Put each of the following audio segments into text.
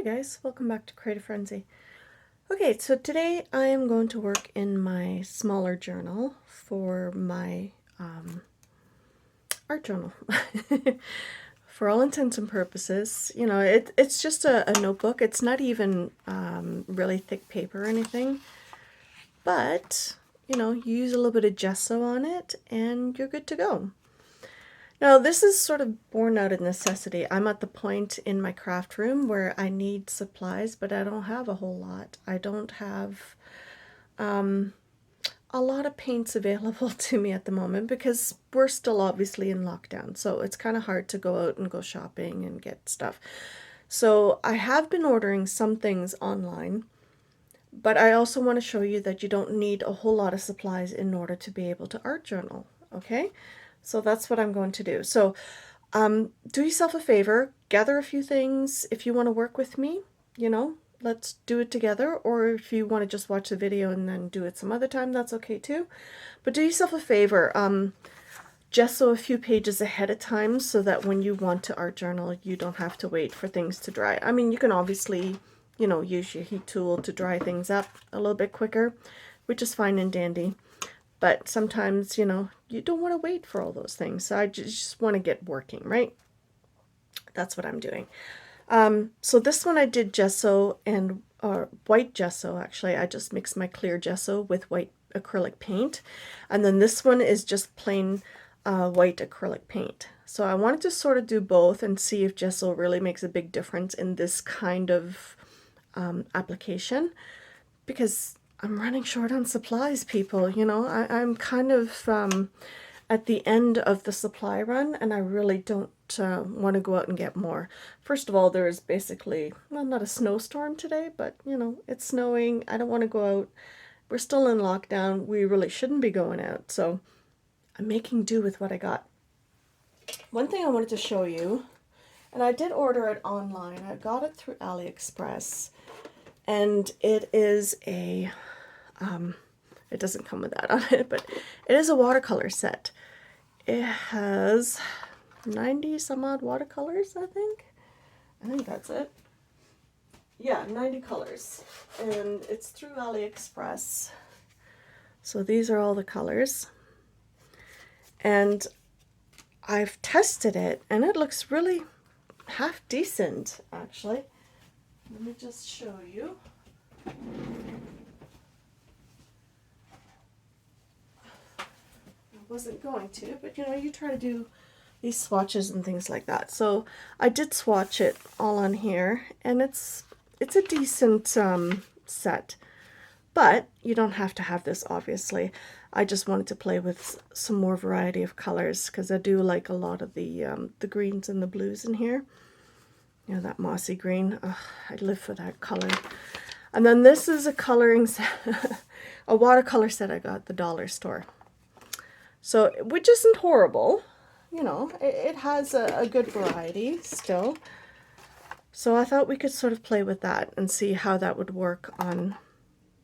guys, welcome back to Creative Frenzy. Okay, so today I am going to work in my smaller journal for my art journal. For all intents and purposes, you know, it's just a notebook. It's not even really thick paper or anything, but you know, you use a little bit of gesso on it and you're good to go. Now, this is sort of born out of necessity. I'm at the point in my craft room where I need supplies, but I don't have a whole lot. I don't have a lot of paints available to me at the moment because we're still obviously in lockdown. So it's kind of hard to go out and go shopping and get stuff. So I have been ordering some things online, but I also want to show you that you don't need a whole lot of supplies in order to be able to art journal, okay? So that's what I'm going to do. So do yourself a favor, gather a few things. If you want to work with me, you know, let's do it together. Or if you want to just watch the video and then do it some other time, that's okay too. But do yourself a favor, gesso a few pages ahead of time so that when you want to art journal, you don't have to wait for things to dry. I mean, you can obviously, you know, use your heat tool to dry things up a little bit quicker, which is fine and dandy. But sometimes, you know, you don't want to wait for all those things. So I just want to get working, right? That's what I'm doing. So this one I did gesso and white gesso, actually. I just mixed my clear gesso with white acrylic paint. And then this one is just plain white acrylic paint. So I wanted to sort of do both and see if gesso really makes a big difference in this kind of application. Because I'm running short on supplies, people. You know, I'm kind of at the end of the supply run, and I really don't want to go out and get more. First of all, there's basically, well, not a snowstorm today, but, you know, it's snowing. I don't want to go out. We're still in lockdown. We really shouldn't be going out, so I'm making do with what I got. One thing I wanted to show you, and I did order it online. I got it through AliExpress. And it is a, it doesn't come with that on it, but it is a watercolor set. It has 90 some odd watercolors, I think. I think that's it. Yeah, 90 colors. And it's through AliExpress. So these are all the colors. And I've tested it, and it looks really half decent, actually. Let me just show you. I wasn't going to, but you know, you try to do these swatches and things like that. So I did swatch it all on here, and it's a decent set. But you don't have to have this, obviously. I just wanted to play with some more variety of colors because I do like a lot of the greens and the blues in here. You know, that mossy green. Ugh, I live for that color. And then this is a coloring set, a watercolor set I got at the dollar store. So, which isn't horrible. You know, it has a good variety still. So I thought we could sort of play with that and see how that would work on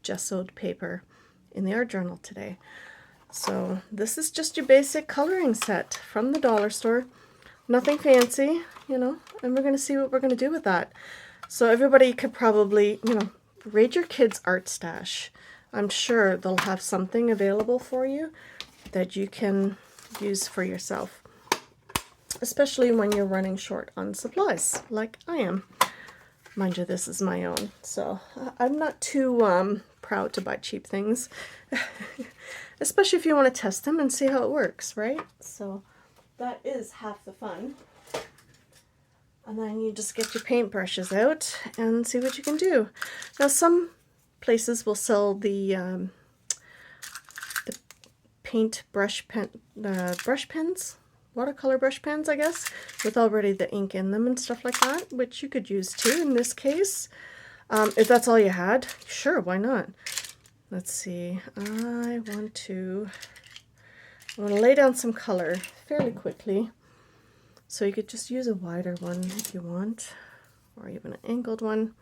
gessoed paper in the art journal today. So this is just your basic coloring set from the dollar store. Nothing fancy, you know, and we're going to see what we're going to do with that. So everybody could probably, you know, raid your kids' art stash. I'm sure they'll have something available for you that you can use for yourself, especially when you're running short on supplies, like I am. Mind you, this is my own, so I'm not too proud to buy cheap things, especially if you want to test them and see how it works, right? So that is half the fun. And then you just get your paintbrushes out and see what you can do. Now, some places will sell the paint brush pens, watercolor brush pens, I guess, with already the ink in them and stuff like that, which you could use too in this case. If that's all you had, sure, why not? Let's see. I want to lay down some color fairly quickly. So you could just use a wider one if you want, or even an angled one.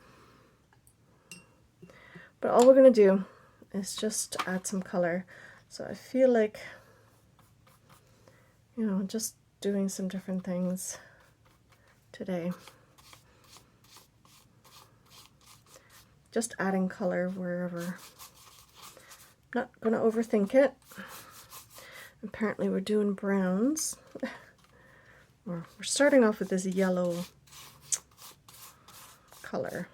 But all we're going to do is just add some color. So I feel like, you know, just doing some different things today. just adding color wherever. Not going to overthink it. Apparently we're doing browns. We're starting off with this yellow color.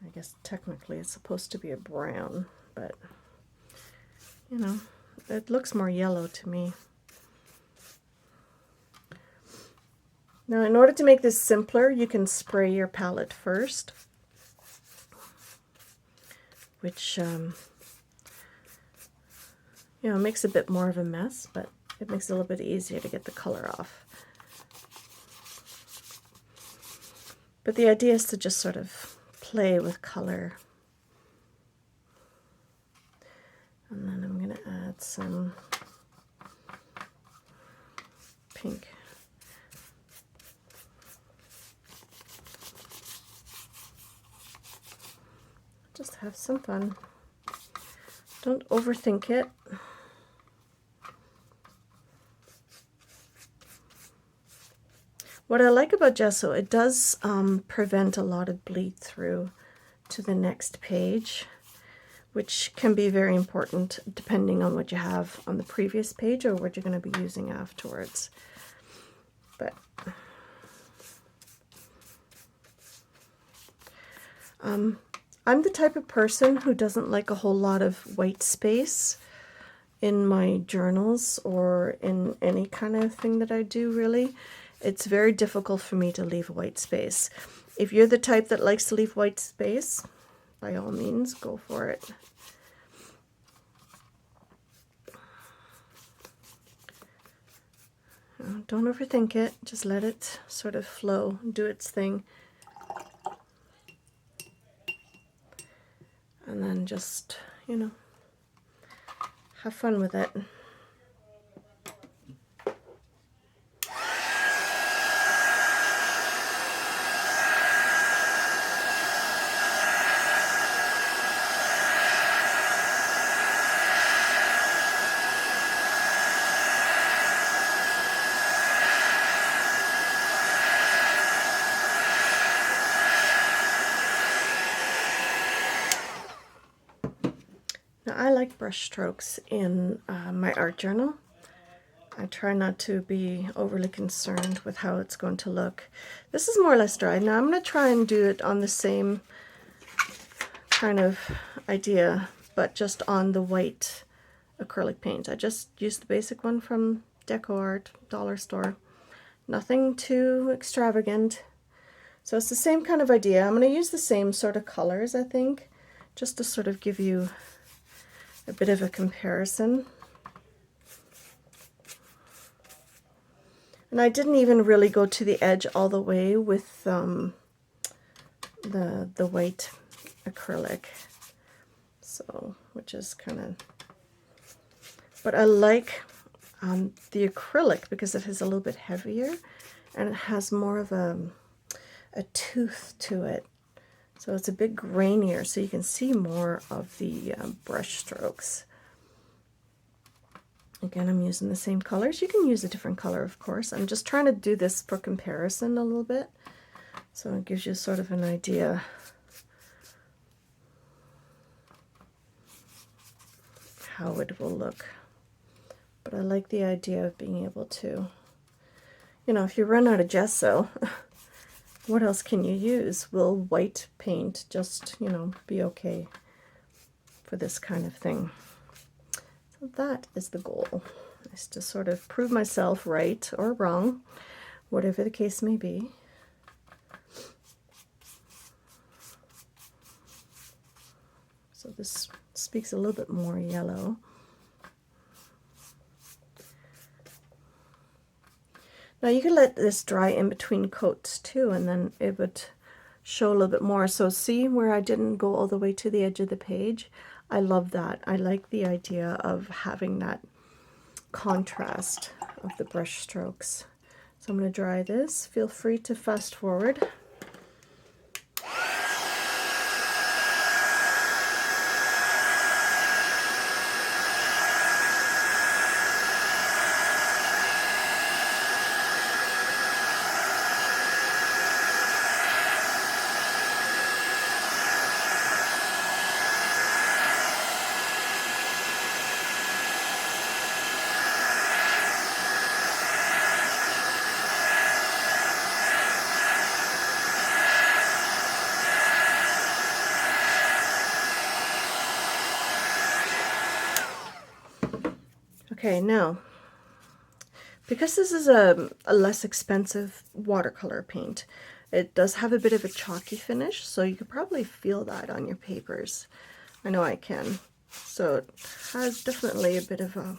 I guess technically it's supposed to be a brown, but you know, it looks more yellow to me. Now, in order to make this simpler, you can spray your palette first, which you know, makes a bit more of a mess, but it makes it a little bit easier to get the color off. But the idea is to just sort of play with color. And then I'm going to add some pink. Just have some fun. Don't overthink it. What I like about gesso, it does prevent a lot of bleed through to the next page, which can be very important depending on what you have on the previous page or what you're going to be using afterwards. But I'm the type of person who doesn't like a whole lot of white space in my journals or in any kind of thing that I do, really. It's very difficult for me to leave white space. If you're the type that likes to leave white space, by all means, go for it. Don't overthink it. Just let it sort of flow, do its thing. And then just, you know, have fun with it. Now, I like brush strokes in my art journal. I try not to be overly concerned with how it's going to look. This is more or less dry. Now I'm going to try and do it on the same kind of idea, but just on the white acrylic paint. I just used the basic one from DecoArt, dollar store. Nothing too extravagant. So it's the same kind of idea. I'm going to use the same sort of colors, I think, just to sort of give you a bit of a comparison. And I didn't even really go to the edge all the way with the white acrylic, so which is kind of, but I like the acrylic because it is a little bit heavier and it has more of a tooth to it. So it's a bit grainier, so you can see more of the brush strokes. Again, I'm using the same colors. You can use a different color, of course. I'm just trying to do this for comparison a little bit, so it gives you sort of an idea how it will look. But I like the idea of being able to, you know, if you run out of gesso, what else can you use? Will white paint just, you know, be okay for this kind of thing? So that is the goal, is to sort of prove myself right or wrong, whatever the case may be. So this speaks a little bit more yellow. Now you can let this dry in between coats too, and then it would show a little bit more. So see where I didn't go all the way to the edge of the page? I love that. I like the idea of having that contrast of the brush strokes. So I'm going to dry this. Feel free to fast forward. Okay, now, because this is a less expensive watercolor paint, it does have a bit of a chalky finish, so you could probably feel that on your papers. I know I can. So it has definitely a bit of a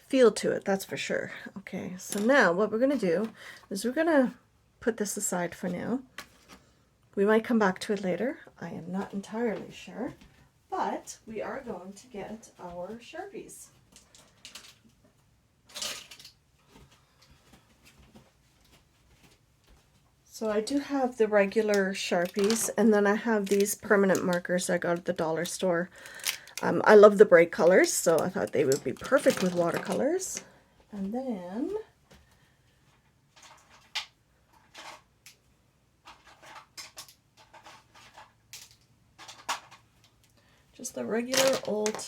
feel to it, that's for sure. Okay, so now what we're going to do is we're going to put this aside for now. We might come back to it later. I am not entirely sure. But we are going to get our Sharpies. So I do have the regular Sharpies, and then I have these permanent markers I got at the dollar store. I love the bright colors, so I thought they would be perfect with watercolors. And then just the regular old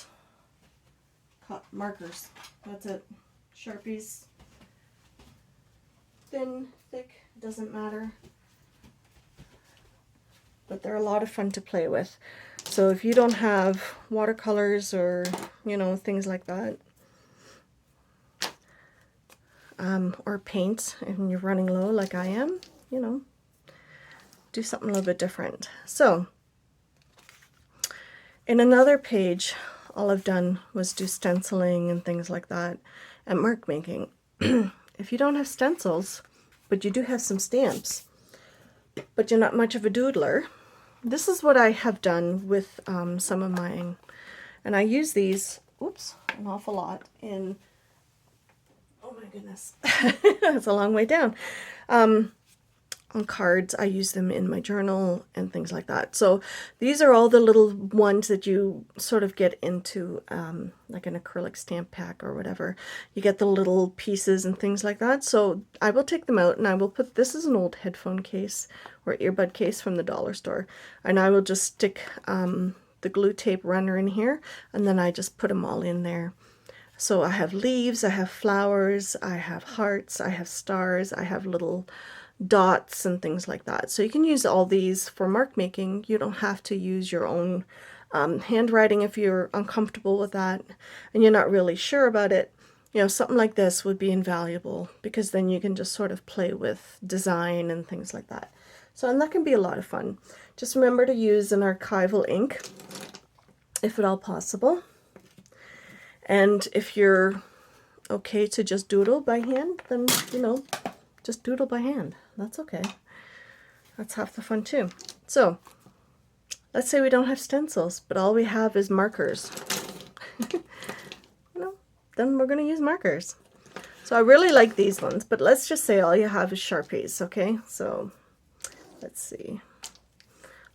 markers. That's it. Sharpies. Thin, thick, doesn't matter. But they're a lot of fun to play with. So if you don't have watercolors or, you know, things like that, or paint, and you're running low like I am, you know, do something a little bit different. So in another page, all I've done was do stenciling and things like that and mark making. If you don't have stencils, but you do have some stamps, but you're not much of a doodler, this is what I have done with some of mine. And I use these, oops, an awful lot in, oh my goodness, that's a long way down. On cards, I use them in my journal and things like that. So these are all the little ones that you sort of get into like an acrylic stamp pack or whatever. You get the little pieces and things like that. So I will take them out and I will put, this is an old headphone case or earbud case from the dollar store. And I will just stick the glue tape runner in here, and then I just put them all in there. So I have leaves, I have flowers, I have hearts, I have stars, I have little dots and things like that. So you can use all these for mark making. You don't have to use your own handwriting if you're uncomfortable with that and you're not really sure about it. You know, something like this would be invaluable because then you can just sort of play with design and things like that. So, and that can be a lot of fun. Just remember to use an archival ink if at all possible. And if you're okay to just doodle by hand, then, you know, just doodle by hand. That's okay. That's half the fun too. So, let's say we don't have stencils, but all we have is markers. You know, then we're going to use markers. So I really like these ones, but let's just say all you have is Sharpies, okay? So, let's see.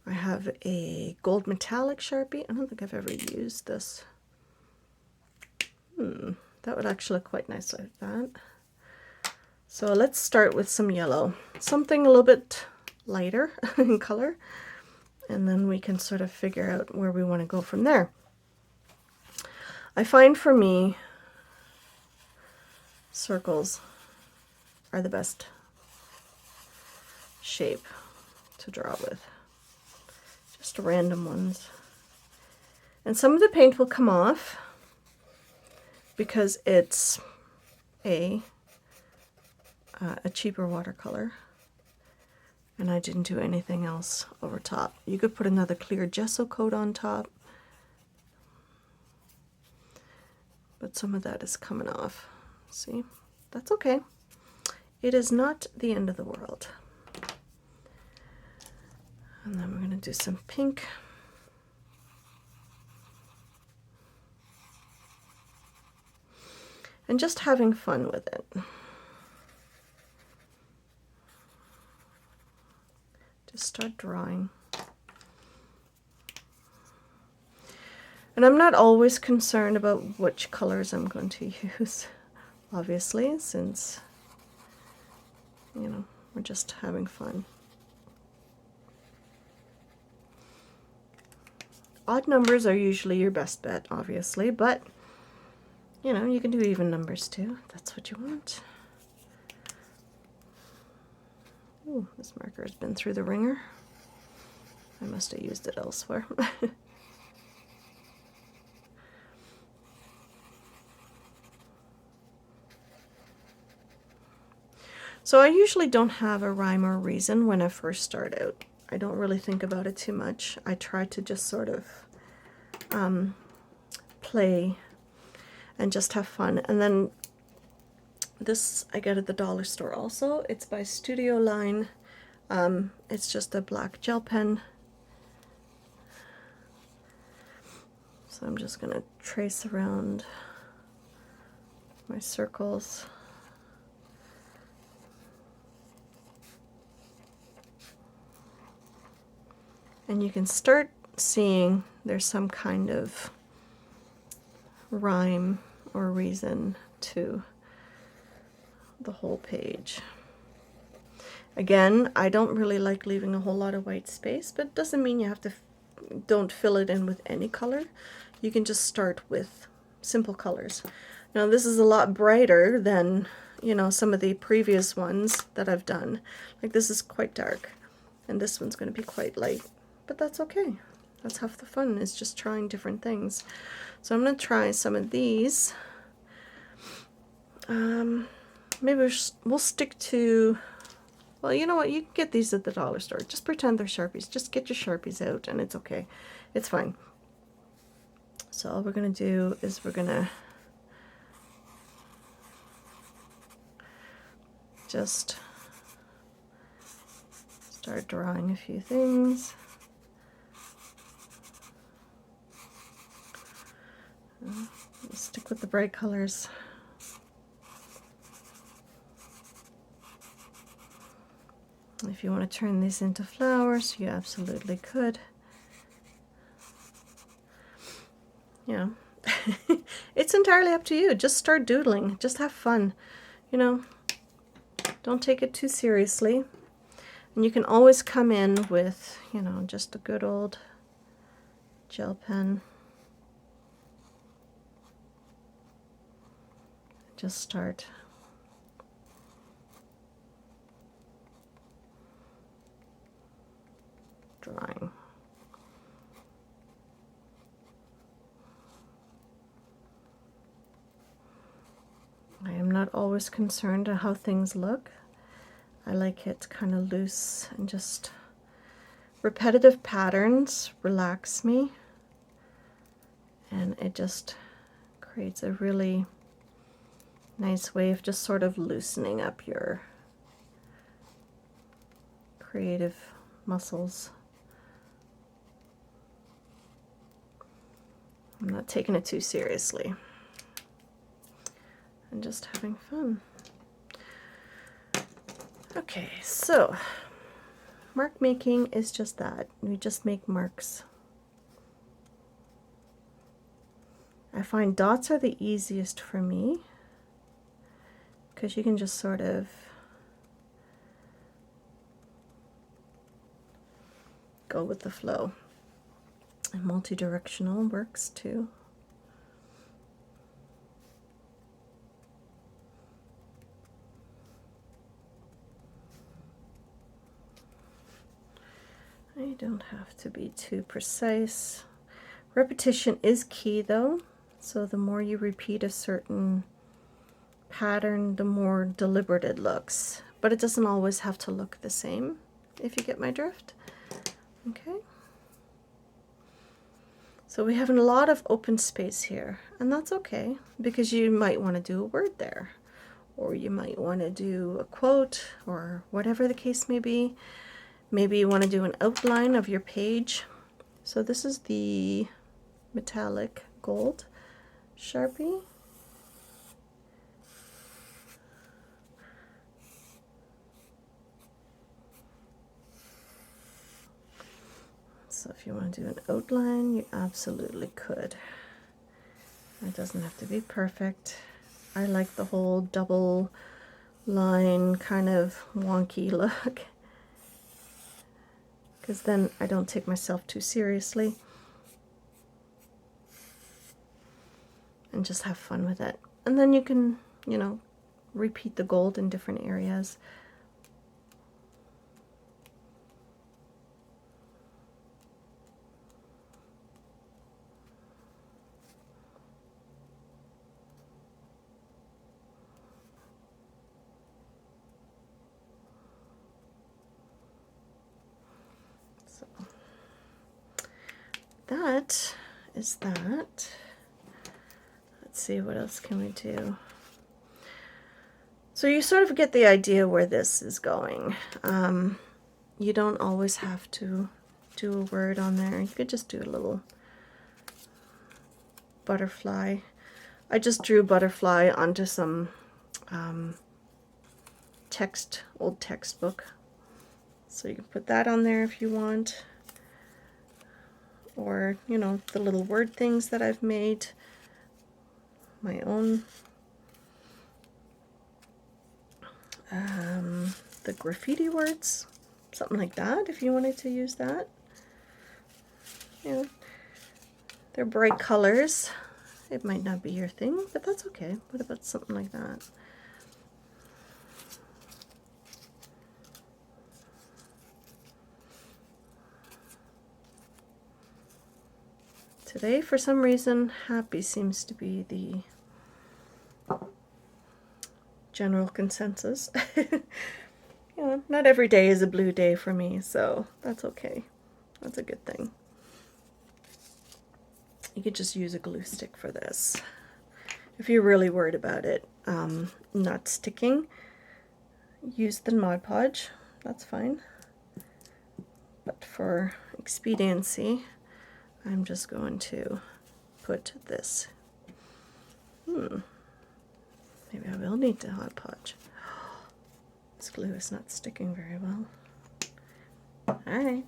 I have a gold metallic Sharpie. I don't think I've ever used this. That would actually look quite nice like that. So let's start with some yellow, something a little bit lighter in color, and then we can sort of figure out where we want to go from there. I find for me, circles are the best shape to draw with, just random ones. And some of the paint will come off because it's a cheaper watercolor, and I didn't do anything else over top. You could put another clear gesso coat on top, but some of that is coming off. See, that's okay. It is not the end of the world. And then we're going to do some pink. And just having fun with it. Just start drawing. And I'm not always concerned about which colors I'm going to use, obviously, since, you know, we're just having fun. Odd numbers are usually your best bet, obviously, but, you know, you can do even numbers too, if that's what you want. Ooh, this marker has been through the ringer. I must have used it elsewhere. So I usually don't have a rhyme or reason when I first start out. I don't really think about it too much. I try to just sort of play and just have fun. And then this I get at the dollar store also. It's by Studio Line. It's just a black gel pen. So I'm just going to trace around my circles. And you can start seeing there's some kind of rhyme or reason to the whole page. Again, I don't really like leaving a whole lot of white space, but it doesn't mean you have to don't fill it in with any color. You can just start with simple colors. Now this is a lot brighter than, you know, some of the previous ones that I've done. Like this is quite dark, and this one's going to be quite light, but that's okay. That's half the fun, is just trying different things. So I'm going to try some of these. Maybe we'll stick to, well, you know what, you can get these at the dollar store. Just pretend they're Sharpies. Just get your Sharpies out and it's okay. It's fine. So all we're going to do is we're going to just start drawing a few things. Stick with the bright colors. If you want to turn these into flowers, you absolutely could. Yeah. It's entirely up to you. Just start doodling. Just have fun. You know, don't take it too seriously. And you can always come in with, you know, just a good old gel pen. Just start. Drawing. I am not always concerned at how things look. I like it kind of loose and just repetitive patterns relax me, and it just creates a really nice way of just sort of loosening up your creative muscles. I'm not taking it too seriously. I'm just having fun. Okay, so mark making is just that. We just make marks. I find dots are the easiest for me because you can just sort of go with the flow. And multi-directional works too. You don't have to be too precise. Repetition is key though, so the more you repeat a certain pattern, the more deliberate it looks. But it doesn't always have to look the same, if you get my drift. Okay. So we have a lot of open space here, and that's okay, because you might want to do a word there, or you might want to do a quote, or whatever the case may be. Maybe you want to do an outline of your page. So this is the metallic gold Sharpie. So if you want to do an outline, you absolutely could. It doesn't have to be perfect. I like the whole double line kind of wonky look, because then I don't take myself too seriously and just have fun with it. And then you can, you know, repeat the gold in different areas. that is that. Let's see, what else can we do? So you sort of get the idea where this is going. You don't always have to do a word on there. You could just do a little butterfly. I just drew butterfly onto some old textbook. So you can put that on there if you want. Or, you know, the little word things that I've made. My own. The graffiti words. Something like that, if you wanted to use that. You know, they're bright colors. It might not be your thing, but that's okay. What about something like that? Today, for some reason, happy seems to be the general consensus. You know, not every day is a blue day for me, so that's okay. That's a good thing. You could just use a glue stick for this. If you're really worried about it not sticking, use the Mod Podge. That's fine. But for expediency, I'm just going to put this. Maybe I will need the Mod Podge. This glue is not sticking very well. Alright.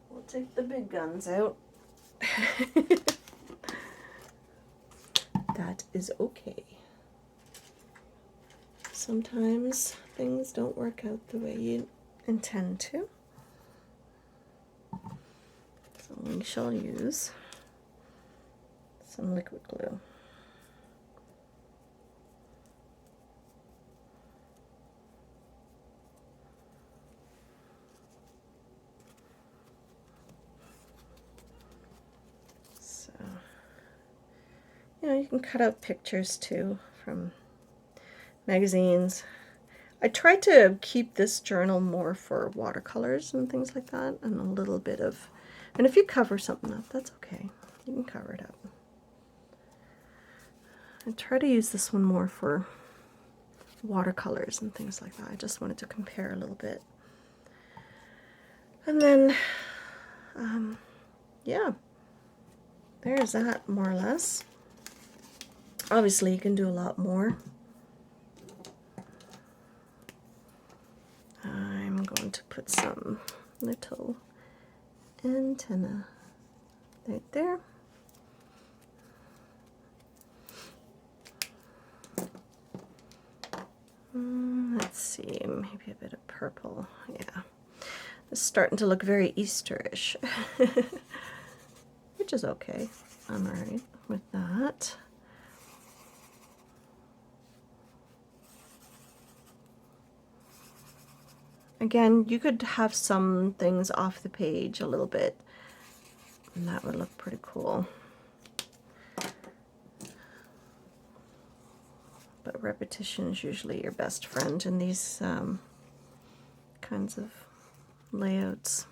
We'll take the big guns out. That is okay. Sometimes things don't work out the way you intend to. So we shall use some liquid glue. So, you know, you can cut out pictures too from magazines. I tried to keep this journal more for watercolors and things like that, and a little bit of, and if you cover something up, that's okay. You can cover it up. I try to use this one more for watercolors and things like that. I just wanted to compare a little bit. And then, yeah, there's that more or less. Obviously, you can do a lot more. I'm going to put some little antenna right there. Let's see, maybe a bit of purple. Yeah, it's starting to look very Easterish, which is okay. I'm alright with that. Again, you could have some things off the page a little bit, and that would look pretty cool. But repetition is usually your best friend in these kinds of layouts.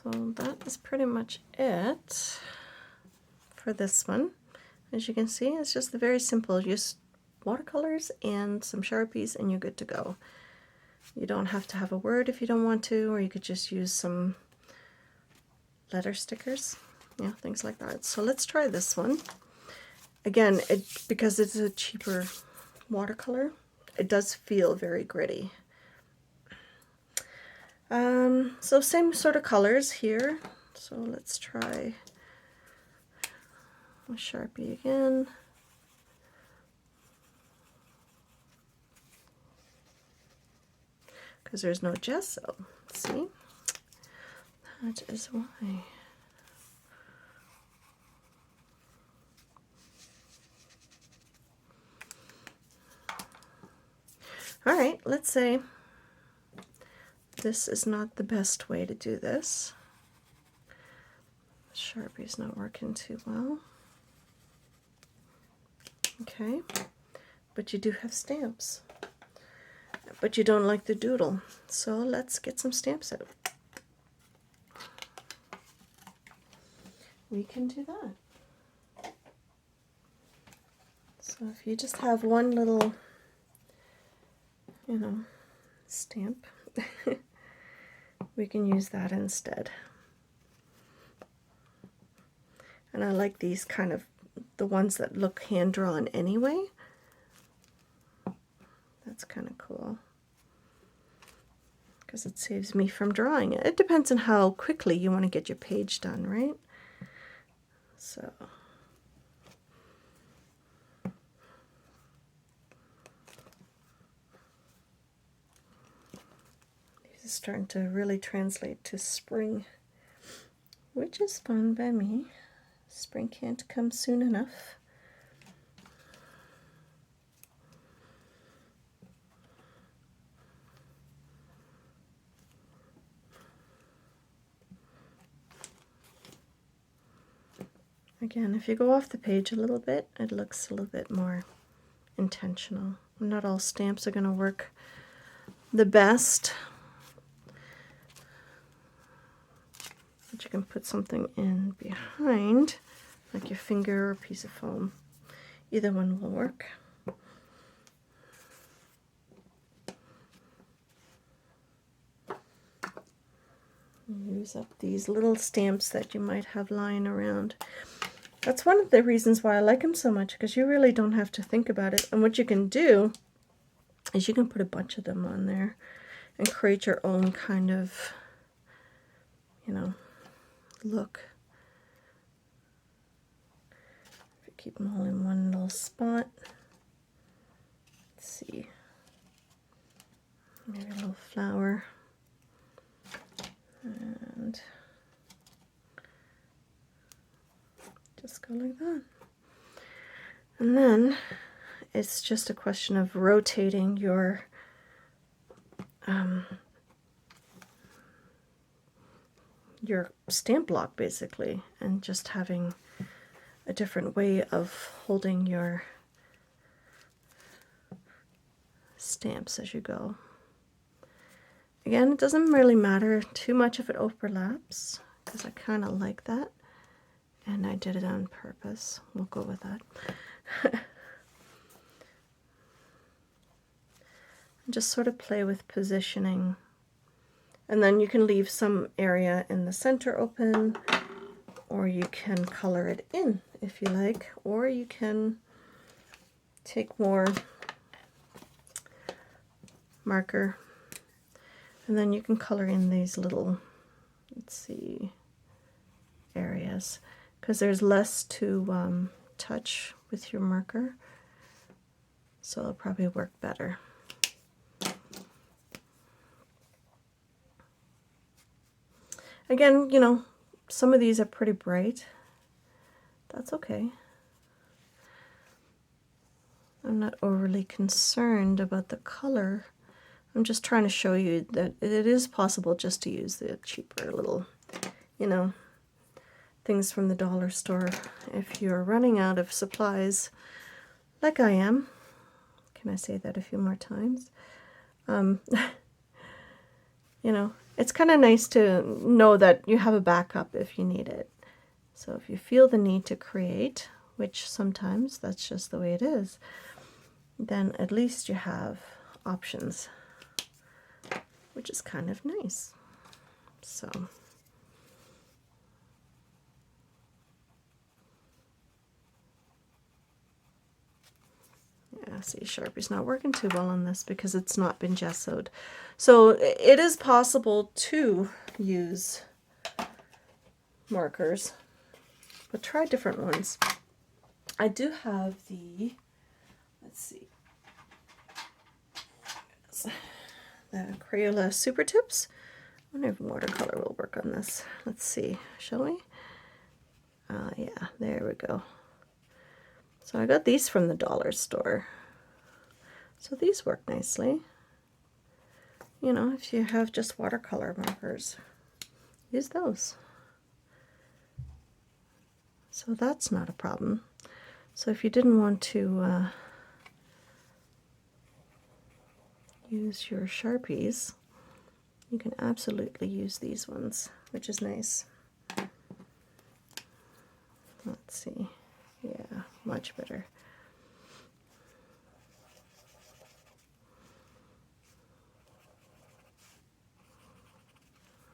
So that is pretty much it for this one. As you can see, it's just very simple. Just watercolors and some Sharpies and you're good to go. You don't have to have a word if you don't want to, or you could just use some letter stickers, yeah, things like that. So let's try this one. Again, because it's a cheaper watercolor, it does feel very gritty. So same sort of colors here. So let's try a Sharpie again. because there's no gesso. See? That is why. All right, let's say this is not the best way to do this. Sharpie's not working too well. Okay, but you do have stamps. But you don't like the doodle, so let's get some stamps out. We can do that. So if you just have one little, stamp, we can use that instead. And I like these kind of, the ones that look hand-drawn anyway. That's kind of cool, because it saves me from drawing it. It depends on how quickly you want to get your page done, right? So these are starting to really translate to spring, which is fun by me. Spring can't come soon enough. Again, if you go off the page a little bit, it looks a little bit more intentional. Not all stamps are going to work the best, but you can put something in behind, like your finger or a piece of foam. Either one will work. Use up these little stamps that you might have lying around. That's one of the reasons why I like them so much, because you really don't have to think about it. And what you can do is you can put a bunch of them on there and create your own kind of, look. If you keep them all in one little spot. Let's see. Maybe a little flower. And just go like that. And then it's just a question of rotating your stamp block, basically, and just having a different way of holding your stamps as you go. Again, it doesn't really matter too much if it overlaps, because I kind of like that, and I did it on purpose. We'll go with that. Just sort of play with positioning, and then you can leave some area in the center open, or you can color it in if you like, or you can take more marker, and then you can color in these little, let's see, areas, because there's less to touch with your marker, so it'll probably work better. Again, some of these are pretty bright. That's okay. I'm not overly concerned about the color. I'm just trying to show you that it is possible just to use the cheaper little, things from the dollar store if you're running out of supplies, like I am. Can I say that a few more times? It's kind of nice to know that you have a backup if you need it. So if you feel the need to create, which sometimes that's just the way it is, then at least you have options, which is kind of nice. So yeah, see, Sharpie's not working too well on this because it's not been gessoed. So it is possible to use markers, but try different ones. I do have the, let's see, the Crayola Super Tips. I wonder if watercolor will work on this. Let's see, shall we? Yeah, there we go. So I got these from the dollar store. So these work nicely. You know, if you have just watercolor markers, use those. So that's not a problem. So if you didn't want to use your Sharpies, you can absolutely use these ones, which is nice. Let's see. Yeah, much better.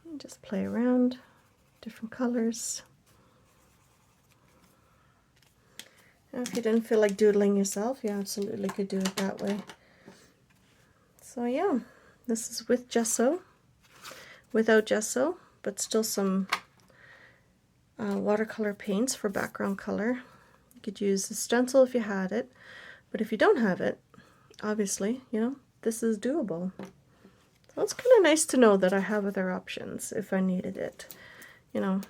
And just play around, different colors. And if you didn't feel like doodling yourself, you absolutely could do it that way. So yeah, this is with gesso, without gesso, but still some watercolor paints for background color. You could use a stencil if you had it, but if you don't have it, obviously, you know, this is doable. So it's kind of nice to know that I have other options if I needed it. You know,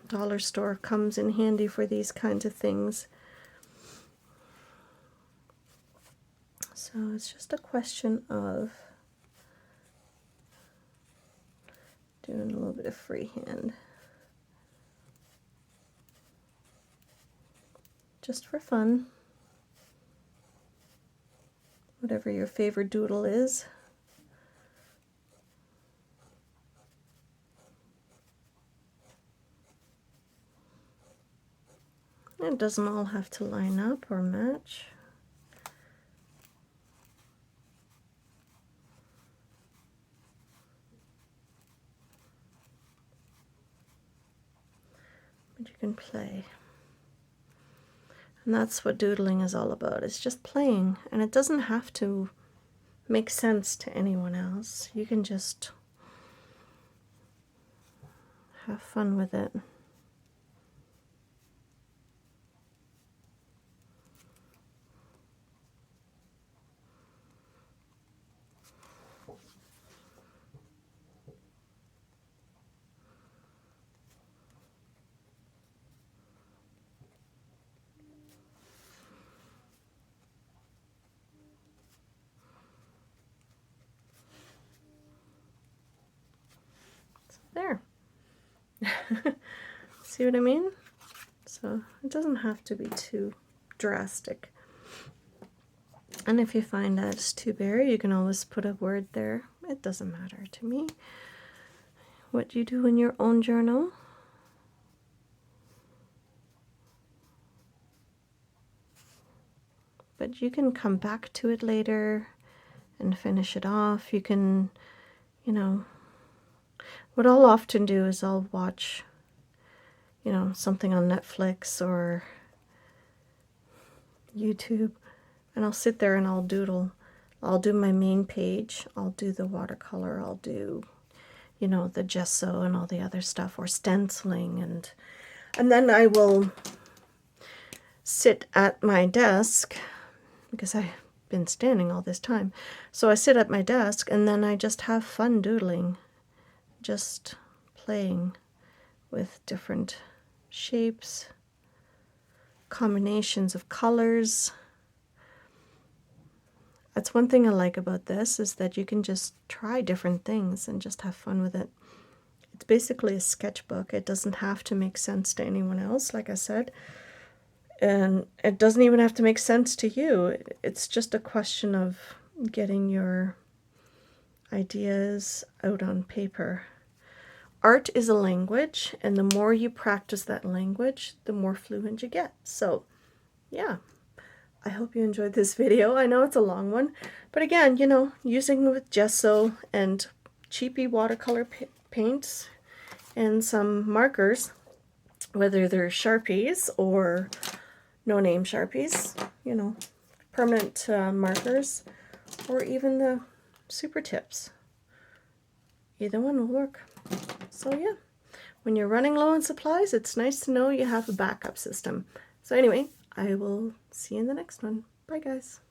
dollar store comes in handy for these kinds of things. So it's just a question of doing a little bit of freehand. Just for fun. Whatever your favorite doodle is. It doesn't all have to line up or match. But you can play. And that's what doodling is all about. It's just playing, and it doesn't have to make sense to anyone else. You can just have fun with it. There. See what I mean? So it doesn't have to be too drastic. And if you find that it's too bare, you can always put a word there. It doesn't matter to me what you do in your own journal. But you can come back to it later and finish it off. You can, you know, what I'll often do is I'll watch, you know, something on Netflix or YouTube, and I'll sit there and I'll doodle. I'll do my main page, I'll do the watercolor, I'll do, you know, the gesso and all the other stuff, or stenciling, and then I will sit at my desk, because I've been standing all this time. So I sit at my desk and then I just have fun doodling, just playing with different shapes, combinations of colors. That's one thing I like about this, is that you can just try different things and just have fun with it. It's basically a sketchbook. It doesn't have to make sense to anyone else, like I said. And it doesn't even have to make sense to you. It's just a question of getting your ideas out on paper. Art is a language, and the more you practice that language, the more fluent you get. So, yeah. I hope you enjoyed this video. I know it's a long one, but again, you know, using with gesso and cheapy watercolor paints and some markers, whether they're Sharpies or no-name Sharpies, you know, permanent markers, or even the Super Tips. Either one will work. So yeah, when you're running low on supplies, it's nice to know you have a backup system. So anyway, I will see you in the next one. Bye guys.